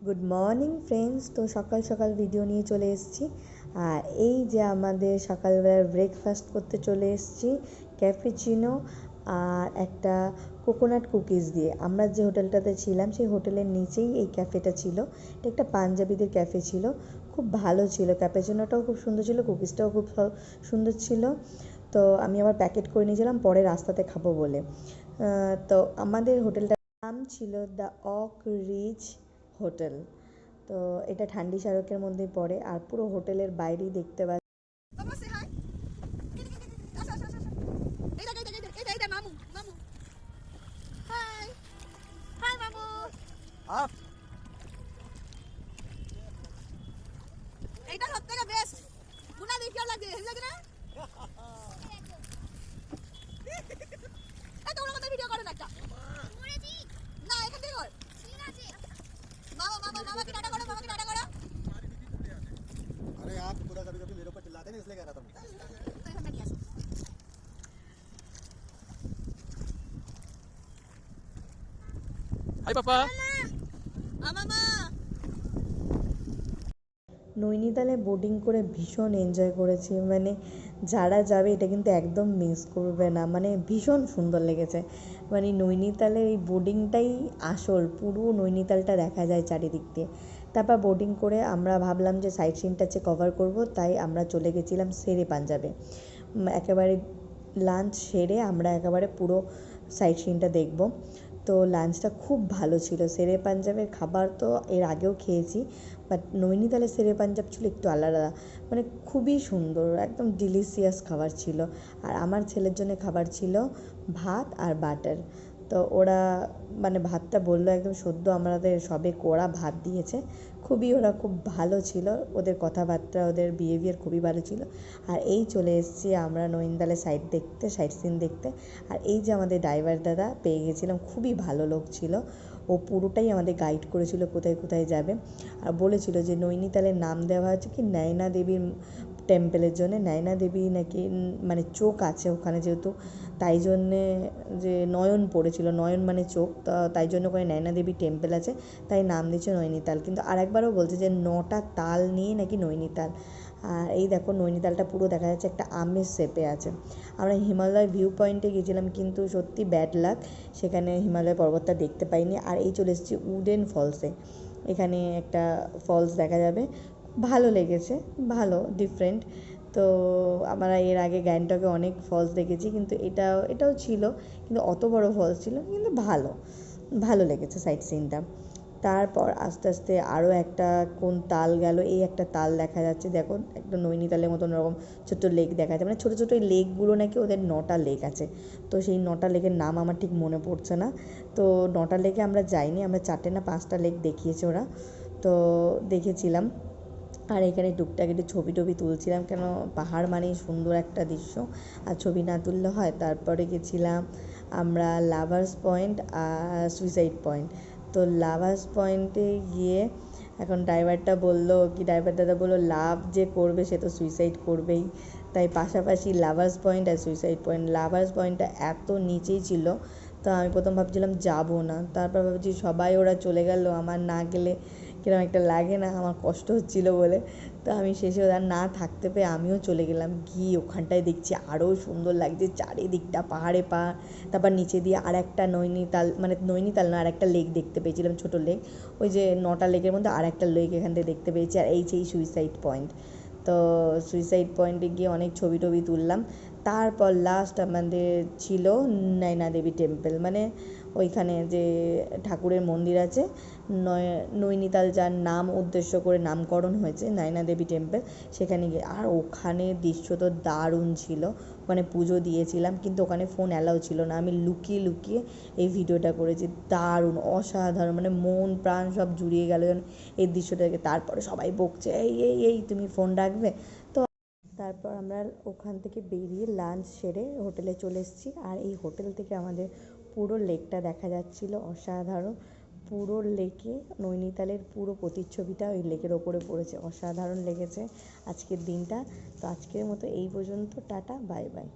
Good morning friends. তো সকাল সকাল ভিডিও নিয়ে চলে এসেছি। আর এই যে আমাদের সকালবেলার ব্রেকফাস্ট করতে চলে এসেছি ক্যাপুচিনো আর একটা কোকোনাট কুকিজ দিয়ে। আমরা যে হোটেলটাতে ছিলাম সেই হোটেলের নিচেই এই ক্যাফেটা ছিল। এটা একটা পাঞ্জাবিদের ক্যাফে ছিল, খুব ভালো ছিল। ক্যাপুচিনোটাও খুব সুন্দর ছিল, কুকিজটাও খুব সুন্দর ছিল। তো আমি আবার প্যাকেট করে নিয়েছিলাম পরে রাস্তাতে খাবো বলে। তো আমাদের হোটেলটার নাম ছিল দ্য ওক রিচ হোটেল। তো এটা ঠান্ডি স্মারকের মধ্যেই পড়ে। আর পুরো হোটেলের বাইরেই দেখতে পাচ্ছি এইটা সবথেকে বেস্ট। মুনা দেখি লাগে হেল লাগে না? এই তোমরা কত ভিডিও করো না একটা? করেছি। না এখান থেকে কর। ঠিক আছে। मामा की टाटा करो, मामा की टाटा करो। अरे आप पूरा कभी-कभी मेरे ऊपर चिल्लाते नहीं, इसलिए कह रहा था मैं। हाय पापा। मामा নৈনিতালে বোটিং করে ভীষণ এনজয় করেছি। মানে যারা যাবে এটা কিন্তু একদম মিস করবে না, মানে ভীষণ সুন্দর লেগেছে। মানে নৈনিতালের এই বোটিংটাই আসল, পুরো নৈনিতালটা দেখা যায় চারিদিক দিয়ে। তারপর বোটিং করে আমরা ভাবলাম যে সাইট সিনটা কভার করব, তাই আমরা চলে গেছিলাম শেরে পাঞ্জাবে। একেবারে লাঞ্চ সেরে আমরা একেবারে পুরো সাইট সিনটা দেখব। তো লাঞ্চটা খুব ভালো ছিল। শেরে পাঞ্জাবের খাবার তো এর আগেও খেয়েছি, বাট নৈনিতালের শেরে পাঞ্জাব ছিল একটু আলাদা। মানে খুবই সুন্দর, একদম ডিলিশিয়াস খাবার ছিল। আর আমার ছেলের জন্য খাবার ছিল ভাত আর বাটার। তো ওরা মানে ভাতটা বললো একদম সদ্য আমাদের সবে কড়া ভাত দিয়েছে। ওরা খুব ভালো ছিল, ওদের কথাবার্তা, ওদের বিহেভিয়ার খুবই ভালো ছিল। আর এই চলে এসেছি আমরা নৈনিতালের সাইট সিন দেখতে। আর এই যে আমাদের ড্রাইভার দাদা পেয়ে গেছিলাম, খুবই ভালো লোক ছিল। ও পুরোটাই আমাদের গাইড করেছিল কোথায় কোথায় যাবে। আর বলেছিল যে নৈনিতালের নাম দেওয়া হয়েছে কি নয়না দেবীর টেম্পলের জন্যে। নয়না দেবী নাকি মানে চোখ আছে ওখানে, যেহেতু তাই জন্যে যে নয়ন পড়েছিল, নয়ন মানে চোখ, তাই জন্য ওখানে নয়না দেবী টেম্পল আছে, তাই নাম দিয়েছে নৈনিতাল। কিন্তু আরেকবারও বলছে যে 9টা তাল নিয়ে নাকি নৈনিতাল। আর এই দেখো নৈনিতালটা পুরো দেখা যাচ্ছে একটা আমের শেপে আছে। আমরা হিমালয় ভিউ পয়েন্টে গেছিলাম, কিন্তু সত্যি ব্যাড লাক, সেখানে হিমালয় পর্বতটা দেখতে পাইনি। আর এই চলে এসেছি উডেন ফলসে। এখানে একটা ফলস দেখা যাবে, ভালো লেগেছে, ভালো ডিফারেন্ট। তো আমরা এর আগে গ্যাংটকে অনেক ফলস দেখেছি, কিন্তু এটাও ছিল, কিন্তু অত বড় ফলস ছিল, কিন্তু ভালো লেগেছে সাইট সিনটা। তারপর আস্তে আস্তে আরও একটা কোন তাল গেল, এই একটা তাল দেখা যাচ্ছে, দেখো একটা নৈনিতালের মতন ওরকম ছোট্ট লেক দেখা যাচ্ছে। মানে ছোটো ছোটো এই লেকগুলো নাকি ওদের 9টা লেক আছে। তো সেই 9টা লেকের নাম আমার ঠিক মনে পড়ছে না। তো 9টা লেকে আমরা যাইনি, আমরা 4টে না 5টা লেক দেখিয়েছে ওরা, তো দেখেছিলাম। আর এখানে টুকটাক একটু ছবি টবি তুলছিলাম, কেন পাহাড় মানেই সুন্দর একটা দৃশ্য, আর ছবি না তুললে হয়। তারপরে গেছিলাম আমরা লাভার্স পয়েন্ট আর সুইসাইড পয়েন্ট। তো লাভার্স পয়েন্টে গিয়ে এখন ড্রাইভার দাদা বললো লাভ যে করবে সে তো সুইসাইড করবেই, তাই পাশাপাশি লাভার্স পয়েন্ট আর সুইসাইড পয়েন্ট। লাভার্স পয়েন্টটা এত নিচেই ছিল, তো আমি প্রথম ভাবছিলাম যাবো না, তারপর ভাবছি সবাই ওরা চলে গেল, আমার না গেলে কিরকম একটা লাগে না, আমার কষ্ট হচ্ছিলো বলে। তো আমি শেষে ওরা না থাকতে পেয়ে আমিও চলে গেলাম। গিয়ে ওখানটায় দেখছি আরও সুন্দর লাগছে চারিদিকটা, পাহাড়ে পাহাড়। তারপর নিচে দিয়ে আর একটা নৈনিতাল, মানে নৈনিতাল না, আর একটা লেক দেখতে পেয়েছিলাম, ছোটো লেক। ওই যে 9টা লেকের মধ্যে আর একটা লেক এখান থেকে দেখতে পেয়েছি। আর এই সুইসাইড পয়েন্ট। তো সুইসাইড পয়েন্টে গিয়ে অনেক ছবি টবি তুললাম। তারপর লাস্ট আমাদের ছিল নয়না দেবী টেম্পল, মানে ওইখানে যে ঠাকুরের মন্দির আছে, নৈনিতাল যার নাম উদ্দেশ্য করে নামকরণ হয়েছে নয়না দেবী টেম্পল, সেখানে গিয়ে। আর ওখানে দৃশ্য তো দারুণ ছিল। ওখানে পুজো দিয়েছিলাম, কিন্তু ওখানে ফোন অ্যালাউ ছিল না, আমি লুকিয়ে লুকিয়ে এই ভিডিওটা করেছি। দারুণ, অসাধারণ, মানে মন প্রাণ সব জুড়িয়ে গেল এই দৃশ্যটাকে। তারপরে সবাই বকছে এই এই এই তুমি ফোন রাখবে। তো তারপর আমরা ওখান থেকে বেরিয়ে লাঞ্চ সেরে হোটেলে চলে এসেছি। আর এই হোটেল থেকে আমাদের পুরো লেকটা দেখা যাচ্ছিল, অসাধারণ। পুরো লেকে নৈনিতালের পুরো প্রতিচ্ছবিটা ওই লেকের ওপরে পড়েছে, অসাধারণ লেগেছে আজকের দিনটা। তো আজকের মতো এই পর্যন্ত, টাটা, বাই বাই।